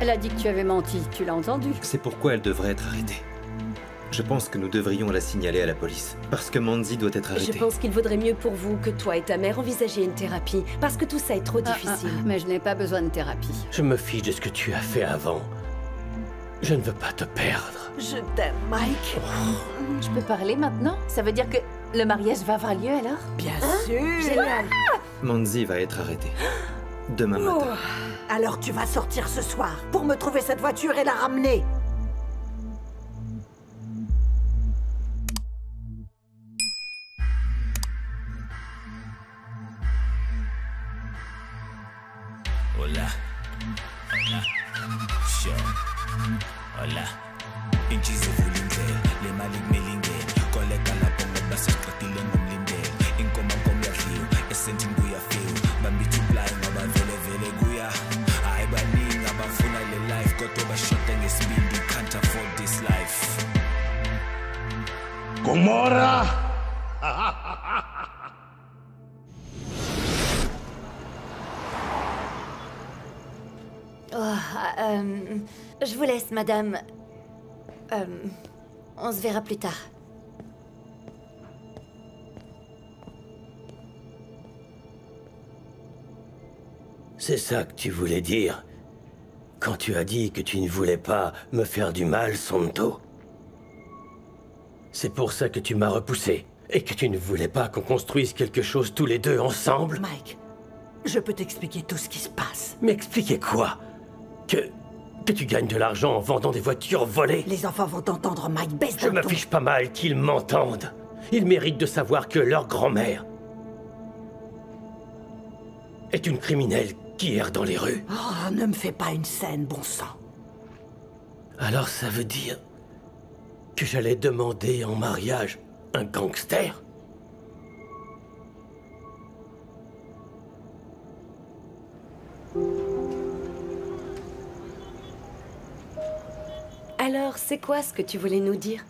Elle a dit que tu avais menti, tu l'as entendu. C'est pourquoi elle devrait être arrêtée. Je pense que nous devrions la signaler à la police. Parce que Manzi doit être arrêtée. Je pense qu'il vaudrait mieux pour vous que toi et ta mère envisagiez une thérapie. Parce que tout ça est trop difficile. Mais je n'ai pas besoin de thérapie. Je me fiche de ce que tu as fait avant. Je ne veux pas te perdre. Je t'aime, Mike. Je peux parler maintenant? Ça veut dire que le mariage va avoir lieu alors? Bien sûr. Génial. Manzi va être arrêtée. Demain matin. Alors tu vas sortir ce soir pour me trouver cette voiture et la ramener. Hola. Hola. Show. Hola. Inchizi vulindlela, le mali kumilingela. Koleka lapho ngoba sesiqedile ngomlindela. Inkoma komyadliwa, esentini kuyafika. Bambithi ublind ngoba vele vele kuya. Hayi baningi abafuna le life kodwa bashoda ngesibindi, can't afford this life. Gomorra! Je vous laisse, madame. On se verra plus tard. C'est ça que tu voulais dire quand tu as dit que tu ne voulais pas me faire du mal, Santo. C'est pour ça que tu m'as repoussé et que tu ne voulais pas qu'on construise quelque chose tous les deux ensemble. Mike, je peux t'expliquer tout ce qui se passe. M'expliquer quoi? Que tu gagnes de l'argent en vendant des voitures volées? Les enfants vont t'entendre, Mike, baisse Je d'un ton. m'affiche pas mal qu'ils m'entendent. Ils méritent de savoir que leur grand-mère est une criminelle qui erre dans les rues. Oh, ne me fais pas une scène, bon sang. Alors ça veut dire que j'allais demander en mariage un gangster? Alors, c'est quoi ce que tu voulais nous dire?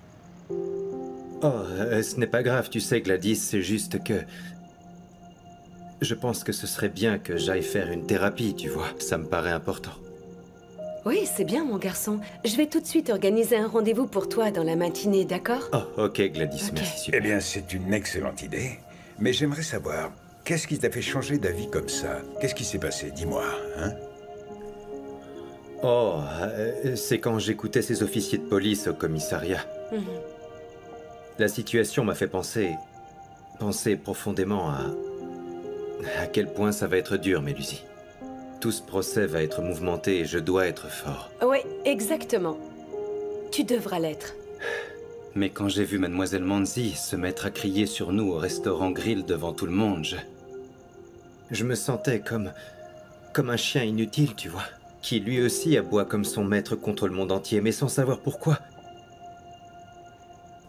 Oh, ce n'est pas grave, tu sais, Gladys, c'est juste que... Je pense que ce serait bien que j'aille faire une thérapie, tu vois. Ça me paraît important. Oui, c'est bien, mon garçon. Je vais tout de suite organiser un rendez-vous pour toi dans la matinée, d'accord? Oh, ok, Gladys, merci, super. Eh bien, c'est une excellente idée. Mais j'aimerais savoir, qu'est-ce qui t'a fait changer d'avis comme ça? Qu'est-ce qui s'est passé? Dis-moi, hein? Oh, c'est quand j'écoutais ces officiers de police au commissariat. La situation m'a fait penser profondément à quel point ça va être dur, Mélusie. Tout ce procès va être mouvementé et je dois être fort. Oui, exactement. Tu devras l'être. Mais quand j'ai vu Mademoiselle Manzi se mettre à crier sur nous au restaurant Grill devant tout le monde, je me sentais comme un chien inutile, tu vois, qui lui aussi aboie comme son maître contre le monde entier, mais sans savoir pourquoi.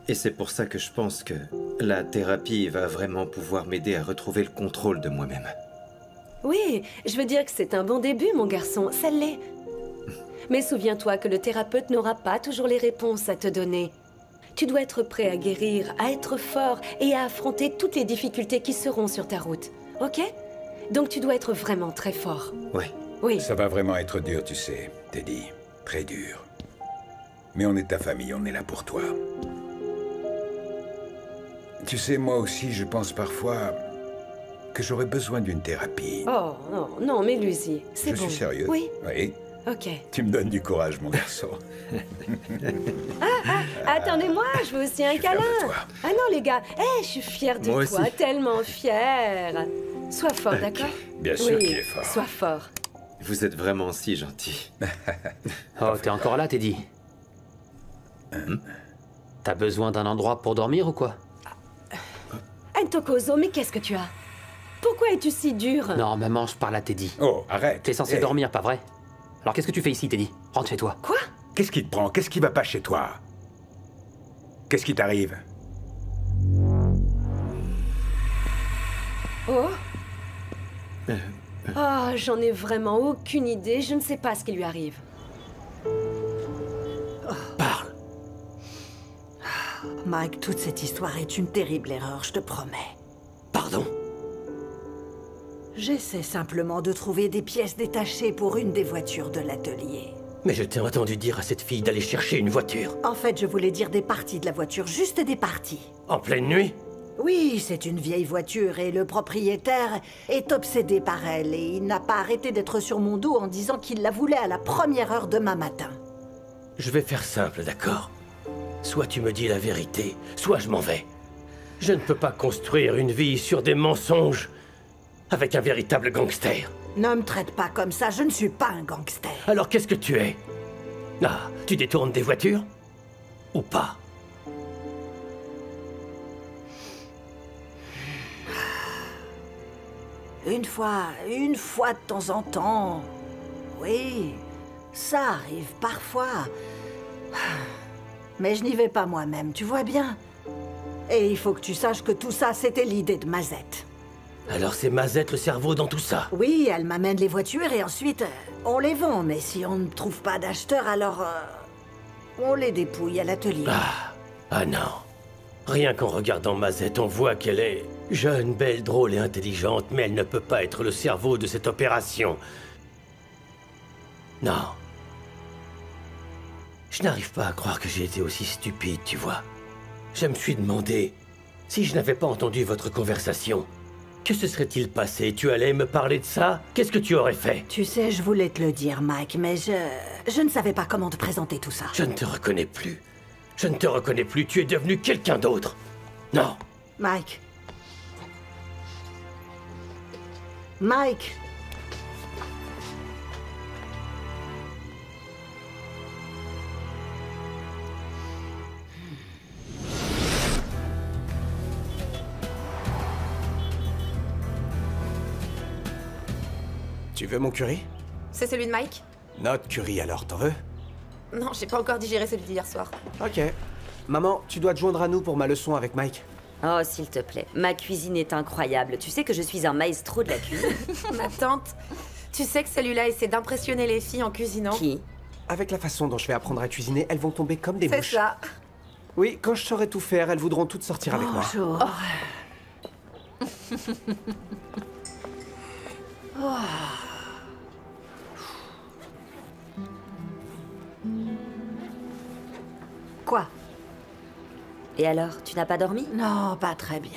Et c'est pour ça que je pense que la thérapie va vraiment pouvoir m'aider à retrouver le contrôle de moi-même. Oui, je veux dire que c'est un bon début, mon garçon, ça l'est. Mais souviens-toi que le thérapeute n'aura pas toujours les réponses à te donner. Tu dois être prêt à guérir, à être fort et à affronter toutes les difficultés qui seront sur ta route, ok? Donc tu dois être vraiment très fort. Ouais. Oui. Ça va vraiment être dur, tu sais, Teddy. Très dur. Mais on est ta famille, on est là pour toi. Tu sais, moi aussi, je pense parfois que j'aurais besoin d'une thérapie. Oh, non, non, mais Lucie, c'est bon. Je suis sérieux. Oui. Oui. Ok. Tu me donnes du courage, mon garçon. Attendez-moi, je veux aussi un câlin. Ah non, les gars, je suis fière de Moi toi, aussi. tellement fière. Sois fort, Ok. d'accord? Bien sûr Oui, qu'il est fort. sois fort. Vous êtes vraiment si gentil. Oh, t'es encore là, Teddy? T'as besoin d'un endroit pour dormir ou quoi? Ntokozo, mais qu'est-ce que tu as? Pourquoi es-tu si dur? Non, maman, je parle à Teddy. Oh, arrête. T'es censé Hey. dormir, pas vrai? Alors qu'est-ce que tu fais ici, Teddy? Rentre chez toi. Quoi? Qu'est-ce qui te prend? Qu'est-ce qui va pas chez toi? Qu'est-ce qui t'arrive? Oh? Oh, j'en ai vraiment aucune idée. Je ne sais pas ce qui lui arrive. Parle. Mike, toute cette histoire est une terrible erreur, je te promets. Pardon? J'essaie simplement de trouver des pièces détachées pour une des voitures de l'atelier. Mais je t'ai entendu dire à cette fille d'aller chercher une voiture. En fait, je voulais dire des parties de la voiture, juste des parties. En pleine nuit? Oui, c'est une vieille voiture et le propriétaire est obsédé par elle et il n'a pas arrêté d'être sur mon dos en disant qu'il la voulait à la première heure demain matin. Je vais faire simple, d'accord? Soit tu me dis la vérité, soit je m'en vais. Je ne peux pas construire une vie sur des mensonges avec un véritable gangster. Ne me traite pas comme ça, je ne suis pas un gangster. Alors qu'est-ce que tu es? Ah, tu détournes des voitures? Ou pas? Une fois de temps en temps. Oui, ça arrive parfois. Mais je n'y vais pas moi-même, tu vois bien. Et il faut que tu saches que tout ça, c'était l'idée de Mazette. Alors c'est Mazette le cerveau dans tout ça? Oui, elle m'amène les voitures et ensuite, on les vend. Mais si on ne trouve pas d'acheteur, alors on les dépouille à l'atelier. Ah non. Rien qu'en regardant Mazette, on voit qu'elle est jeune, belle, drôle et intelligente, mais elle ne peut pas être le cerveau de cette opération. Non. Je n'arrive pas à croire que j'ai été aussi stupide, tu vois. Je me suis demandé, si je n'avais pas entendu votre conversation, que se serait-il passé? Tu allais me parler de ça? Qu'est-ce que tu aurais fait? Tu sais, je voulais te le dire, Mike, mais je ne savais pas comment te présenter tout ça. Je ne te reconnais plus. Je ne te reconnais plus, tu es devenu quelqu'un d'autre. Non. Mike. Mike. Tu veux mon curry? C'est celui de Mike? Notre curry alors, t'en veux? Non, j'ai pas encore digéré celui d'hier soir. Ok. Maman, tu dois te joindre à nous pour ma leçon avec Mike. Oh, s'il te plaît. Ma cuisine est incroyable. Tu sais que je suis un maestro de la cuisine. Ma tante, tu sais que celui-là essaie d'impressionner les filles en cuisinant? Qui? Avec la façon dont je vais apprendre à cuisiner, elles vont tomber comme des mouches. C'est ça. Oui, quand je saurai tout faire, elles voudront toutes sortir avec moi. Bonjour. Quoi? Et alors, tu n'as pas dormi? Non, pas très bien.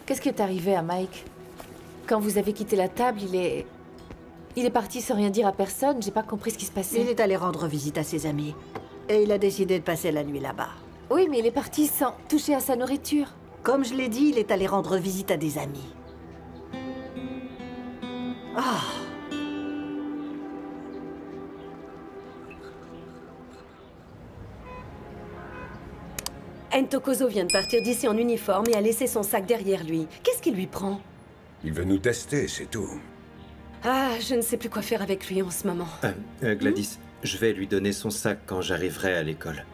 Qu'est-ce qui est arrivé à Mike? Quand vous avez quitté la table, il est parti sans rien dire à personne. J'ai pas compris ce qui se passait. Il est allé rendre visite à ses amis. Et il a décidé de passer la nuit là-bas. Oui, mais il est parti sans toucher à sa nourriture. Comme je l'ai dit, il est allé rendre visite à des amis. Ah. Ntokozo vient de partir d'ici en uniforme et a laissé son sac derrière lui. Qu'est-ce qui lui prend? Il veut nous tester, c'est tout. Ah, je ne sais plus quoi faire avec lui en ce moment. Gladys, je vais lui donner son sac quand j'arriverai à l'école.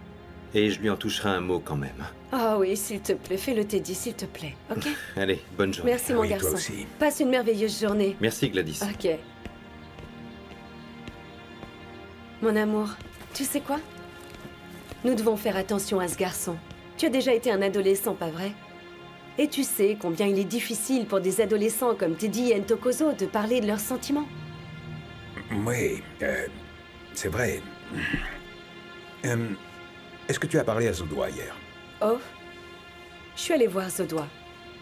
Et je lui en toucherai un mot quand même. Ah oui, s'il te plaît, fais-le Teddy, s'il te plaît, ok? Allez, bonne journée. Merci mon Oui, toi garçon. aussi. Passe une merveilleuse journée. Merci Gladys. Ok. Mon amour, tu sais quoi? Nous devons faire attention à ce garçon. Tu as déjà été un adolescent, pas vrai? Et tu sais combien il est difficile pour des adolescents comme Teddy et Ntokozo de parler de leurs sentiments. Oui, c'est vrai. Est-ce que tu as parlé à Zodoa hier? Oh, je suis allée voir Zodoa.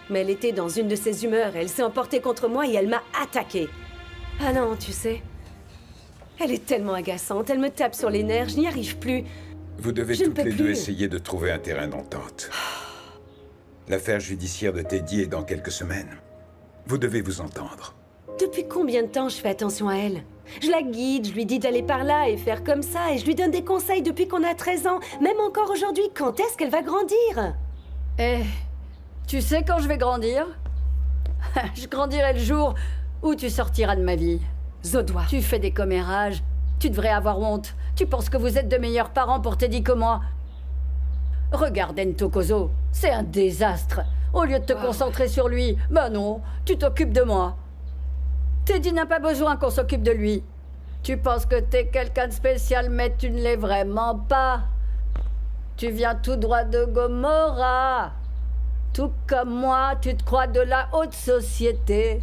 Mais elle était dans une de ses humeurs, elle s'est emportée contre moi et elle m'a attaquée. Ah non, tu sais, elle est tellement agaçante, elle me tape sur les nerfs, je n'y arrive plus. Vous devez Je ne toutes peux les deux plus. essayer de trouver un terrain d'entente. L'affaire judiciaire de Teddy est dans quelques semaines. Vous devez vous entendre. Depuis combien de temps je fais attention à elle? Je la guide, je lui dis d'aller par là et faire comme ça, et je lui donne des conseils depuis qu'on a 13 ans. Même encore aujourd'hui, quand est-ce qu'elle va grandir? Eh, tu sais quand je vais grandir? Je grandirai le jour où tu sortiras de ma vie. Zodoa. Tu fais des commérages, tu devrais avoir honte. Tu penses que vous êtes de meilleurs parents pour Teddy que moi? Regarde Ntokozo, c'est un désastre. Au lieu de te concentrer sur lui, bah non, tu t'occupes de moi. Teddy n'a pas besoin qu'on s'occupe de lui. Tu penses que t'es quelqu'un de spécial, mais tu ne l'es vraiment pas. Tu viens tout droit de Gomorrah. Tout comme moi, tu te crois de la haute société.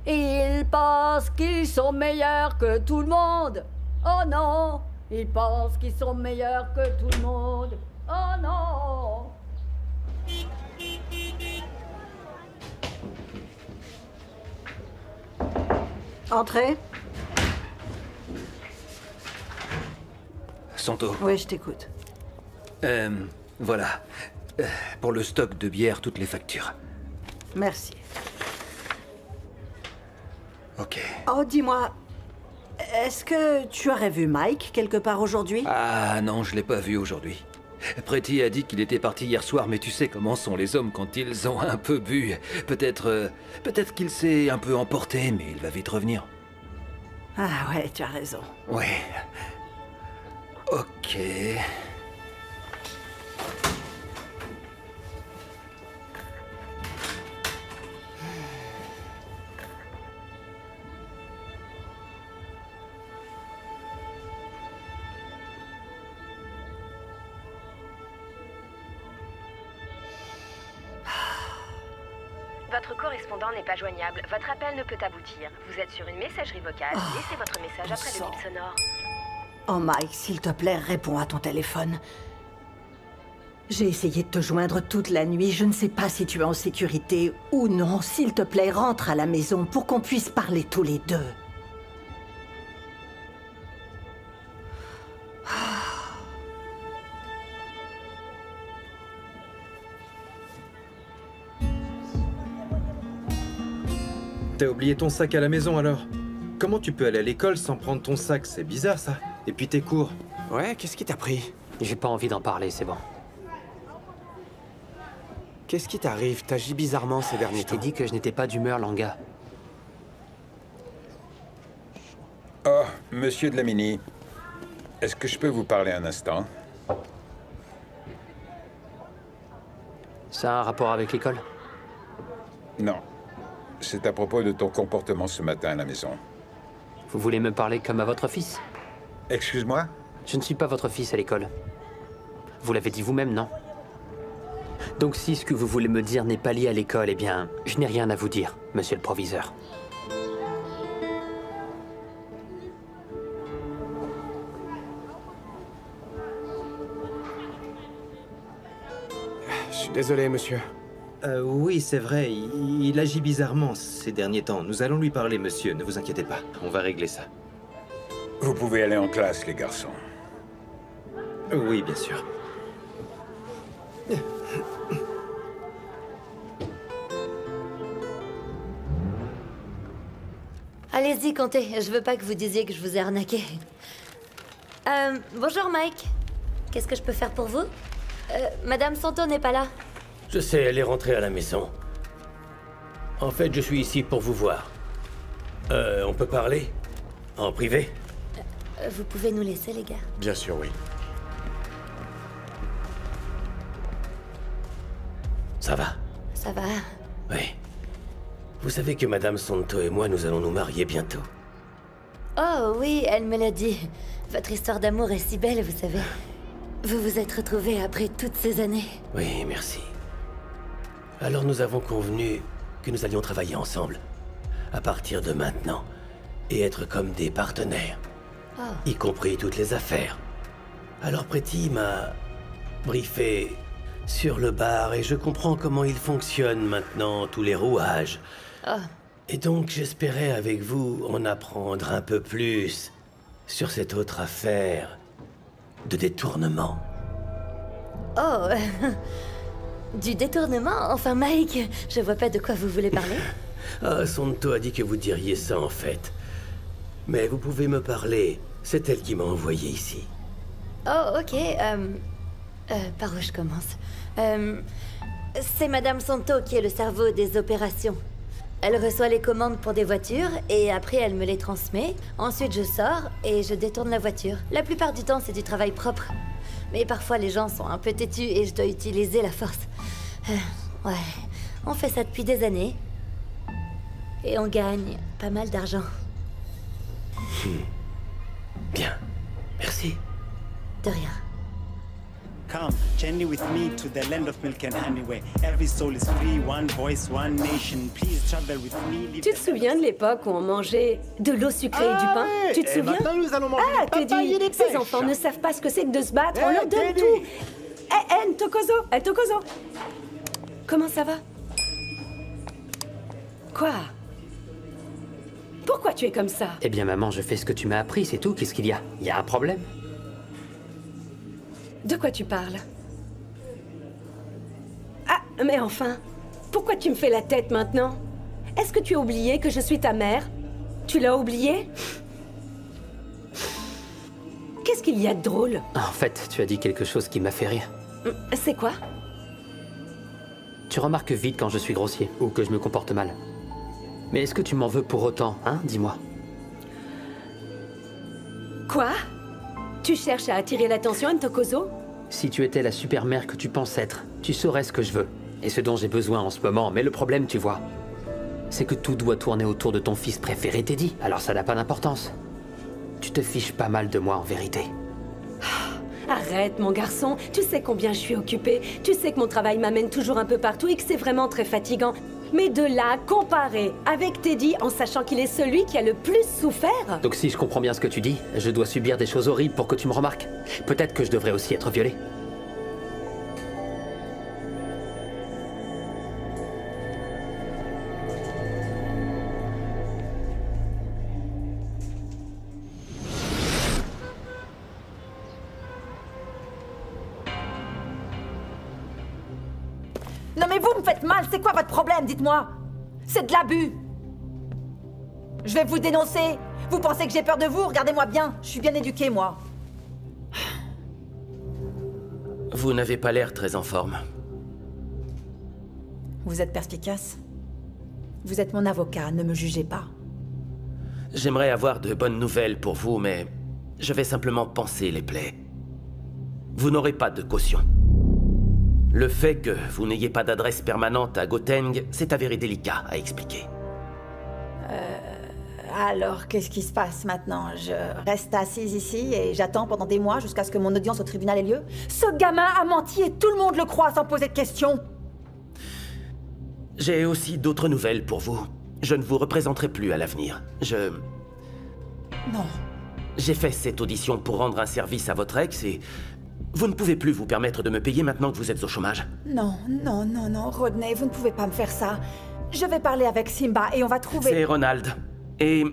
Et ils pensent qu'ils sont meilleurs que tout le monde. Oh non, ils pensent qu'ils sont meilleurs que tout le monde. Oh non. Entrez. Santo. Oui, je t'écoute. Voilà. Pour le stock de bière, toutes les factures. Merci. Ok. Oh, dis-moi, est-ce que tu aurais vu Mike quelque part aujourd'hui? Ah non, je l'ai pas vu aujourd'hui. Pretty a dit qu'il était parti hier soir, mais tu sais comment sont les hommes quand ils ont un peu bu. Peut-être qu'il s'est un peu emporté, mais il va vite revenir. Ah ouais, tu as raison. Ouais. Ok. Votre correspondant n'est pas joignable. Votre appel ne peut aboutir. Vous êtes sur une messagerie vocale. Laissez votre message après le bip sonore. Oh Mike, s'il te plaît, réponds à ton téléphone. J'ai essayé de te joindre toute la nuit. Je ne sais pas si tu es en sécurité ou non. S'il te plaît, rentre à la maison pour qu'on puisse parler tous les deux. T'as oublié ton sac à la maison alors? Comment tu peux aller à l'école sans prendre ton sac? C'est bizarre ça. Et puis tes cours. Ouais, qu'est-ce qui t'a pris? J'ai pas envie d'en parler, c'est bon. Qu'est-ce qui t'arrive? T'agis bizarrement ces derniers temps. Je t'ai dit que je n'étais pas d'humeur, Langa. Oh, monsieur Dlamini, est-ce que je peux vous parler un instant? Ça a un rapport avec l'école? Non. C'est à propos de ton comportement ce matin à la maison. Vous voulez me parler comme à votre fils? Excuse-moi? Je ne suis pas votre fils à l'école. Vous l'avez dit vous-même, non? Donc si ce que vous voulez me dire n'est pas lié à l'école, eh bien, je n'ai rien à vous dire, monsieur le proviseur. Je suis désolé, monsieur. Oui, c'est vrai, il agit bizarrement ces derniers temps. Nous allons lui parler, monsieur, ne vous inquiétez pas. On va régler ça. Vous pouvez aller en classe, les garçons. Oui, bien sûr. Allez-y, comptez. Je veux pas que vous disiez que je vous ai arnaqué. Bonjour, Mike. Qu'est-ce que je peux faire pour vous? Madame Santo n'est pas là. Je sais, elle est rentrée à la maison. En fait, je suis ici pour vous voir. On peut parler? En privé? Vous pouvez nous laisser, les gars? Bien sûr, oui. Ça va? Ça va. Oui. Vous savez que Madame Santo et moi, nous allons nous marier bientôt. Oh oui, elle me l'a dit. Votre histoire d'amour est si belle, vous savez. Vous vous êtes retrouvés après toutes ces années. Oui, merci. Alors nous avons convenu que nous allions travailler ensemble, à partir de maintenant, et être comme des partenaires, y compris toutes les affaires. Alors Pretty m'a briefé sur le bar et je comprends comment il fonctionne maintenant, tous les rouages. Et donc j'espérais avec vous en apprendre un peu plus sur cette autre affaire de détournement. Oh, du détournement? Enfin, Mike, je vois pas de quoi vous voulez parler. Ah, Santo a dit que vous diriez ça, en fait. Mais vous pouvez me parler. C'est elle qui m'a envoyé ici. Oh, ok. Par où je commence? C'est Madame Santo qui est le cerveau des opérations. Elle reçoit les commandes pour des voitures et après elle me les transmet. Ensuite je sors et je détourne la voiture. La plupart du temps c'est du travail propre. Mais parfois les gens sont un peu têtus et je dois utiliser la force. Ouais, on fait ça depuis des années. Et on gagne pas mal d'argent. Bien, merci. De rien. Come, journey with me to the land of milk and honey where every soul is free, one voice, one nation. Please travel with me. Tu te souviens de l'époque où on mangeait de l'eau sucrée et du pain? Tu te souviens? Maintenant, nous allons manger des papayes et des ces pêches. enfants ne savent pas ce que c'est que de se battre, on leur donne tout. Tokozo, comment ça va? Quoi? Pourquoi tu es comme ça? Eh bien, maman, je fais ce que tu m'as appris, c'est tout. Qu'est-ce qu'il y a? Il y a un problème? De quoi tu parles? Ah, mais enfin, pourquoi tu me fais la tête maintenant? Est-ce que tu as oublié que je suis ta mère? Tu l'as oublié? Qu'est-ce qu'il y a de drôle? En fait, tu as dit quelque chose qui m'a fait rire. C'est quoi? Tu remarques vite quand je suis grossier, ou que je me comporte mal. Mais est-ce que tu m'en veux pour autant, hein? Dis-moi. Quoi? Tu cherches à attirer l'attention, Ntokozo? Si tu étais la super mère que tu penses être, tu saurais ce que je veux, et ce dont j'ai besoin en ce moment. Mais le problème, tu vois, c'est que tout doit tourner autour de ton fils préféré, Teddy. Alors ça n'a pas d'importance. Tu te fiches pas mal de moi, en vérité. Arrête, mon garçon. Tu sais combien je suis occupée. Tu sais que mon travail m'amène toujours un peu partout et que c'est vraiment très fatigant. Mais de là, comparer avec Teddy en sachant qu'il est celui qui a le plus souffert... Donc si je comprends bien ce que tu dis, je dois subir des choses horribles pour que tu me remarques. Peut-être que je devrais aussi être violée. Non mais vous me faites mal, c'est quoi votre problème, dites-moi? C'est de l'abus. Je vais vous dénoncer. Vous pensez que j'ai peur de vous? Regardez-moi bien, je suis bien éduquée, moi. Vous n'avez pas l'air très en forme. Vous êtes perspicace. Vous êtes mon avocat, ne me jugez pas. J'aimerais avoir de bonnes nouvelles pour vous, mais je vais simplement panser les plaies. Vous n'aurez pas de caution. Le fait que vous n'ayez pas d'adresse permanente à Gotenk, c'est avéré délicat à expliquer. Alors, qu'est-ce qui se passe maintenant? Je reste assise ici et j'attends pendant des mois jusqu'à ce que mon audience au tribunal ait lieu? Ce gamin a menti et tout le monde le croit sans poser de questions. J'ai aussi d'autres nouvelles pour vous. Je ne vous représenterai plus à l'avenir. Non. J'ai fait cette audition pour rendre un service à votre ex et... vous ne pouvez plus vous permettre de me payer maintenant que vous êtes au chômage. Non, Rodney, vous ne pouvez pas me faire ça. Je vais parler avec Simba et on va trouver... C'est Ronald. Et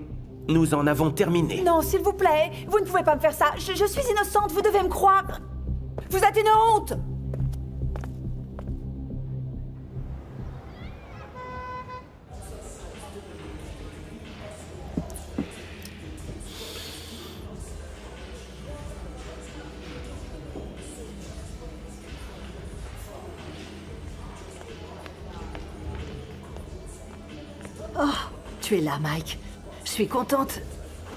nous en avons terminé. Non, s'il vous plaît, vous ne pouvez pas me faire ça. Je suis innocente, vous devez me croire. Vous êtes une honte. Oh, tu es là, Mike. Je suis contente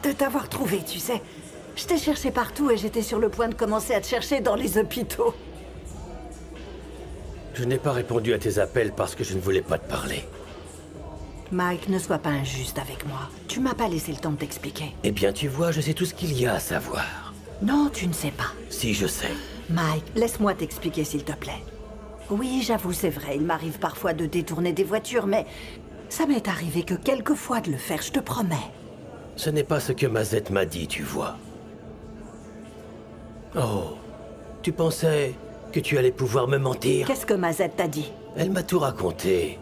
de t'avoir trouvé, tu sais. Je t'ai cherché partout et j'étais sur le point de commencer à te chercher dans les hôpitaux. Je n'ai pas répondu à tes appels parce que je ne voulais pas te parler. Mike, ne sois pas injuste avec moi. Tu m'as pas laissé le temps de t'expliquer. Eh bien, tu vois, je sais tout ce qu'il y a à savoir. Non, tu ne sais pas. Si, je sais. Mike, laisse-moi t'expliquer, s'il te plaît. Oui, j'avoue, c'est vrai, il m'arrive parfois de détourner des voitures, mais... ça m'est arrivé que quelques fois de le faire, je te promets. Ce n'est pas ce que Mazette m'a dit, tu vois. Oh, tu pensais que tu allais pouvoir me mentir? Qu'est-ce que Mazette t'a dit? Elle m'a tout raconté.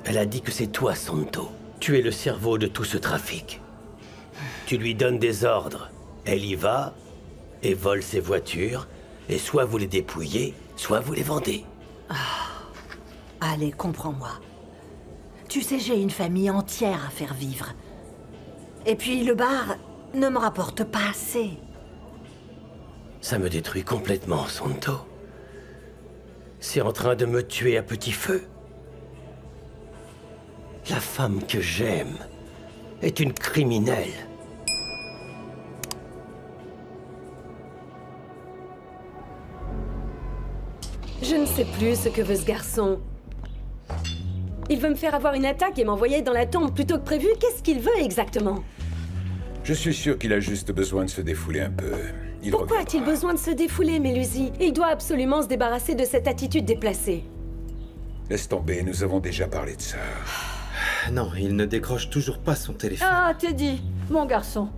Elle a dit que c'est toi, Santo. Tu es le cerveau de tout ce trafic. Tu lui donnes des ordres. Elle y va et vole ses voitures. Et soit vous les dépouillez, soit vous les vendez. Allez, comprends-moi. Tu sais, j'ai une famille entière à faire vivre. Et puis le bar ne me rapporte pas assez. Ça me détruit complètement, Santo. C'est en train de me tuer à petit feu. La femme que j'aime est une criminelle. Je ne sais plus ce que veut ce garçon. Il veut me faire avoir une attaque et m'envoyer dans la tombe plutôt que prévu. Qu'est-ce qu'il veut exactement? Je suis sûr qu'il a juste besoin de se défouler un peu. Pourquoi a-t-il besoin de se défouler, Mélusie? Il doit absolument se débarrasser de cette attitude déplacée. Laisse tomber, nous avons déjà parlé de ça. Non, il ne décroche toujours pas son téléphone. Ah, Teddy, mon garçon.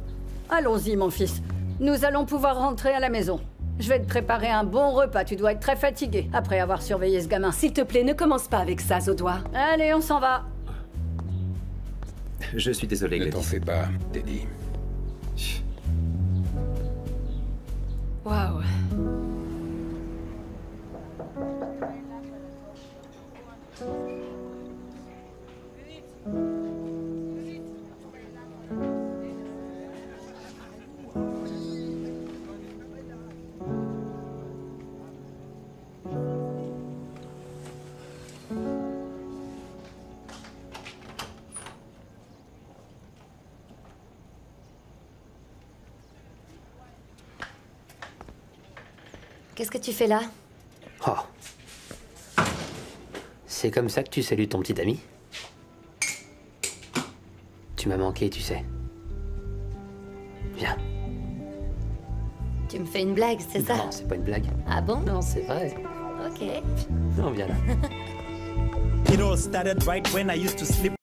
Allons-y, mon fils. Nous allons pouvoir rentrer à la maison. Je vais te préparer un bon repas. Tu dois être très fatigué après avoir surveillé ce gamin. S'il te plaît, ne commence pas avec ça, Zodois. Allez, on s'en va. Je suis désolé, Gladys. Ne t'en fais pas, Teddy. Waouh. Qu'est-ce que tu fais là? Oh. C'est comme ça que tu salues ton petit ami? Tu m'as manqué, tu sais. Viens. Tu me fais une blague, c'est ça? Non, c'est pas une blague. Ah bon? Non, c'est vrai. Ok. Non, viens là. It all started right when I used to sleep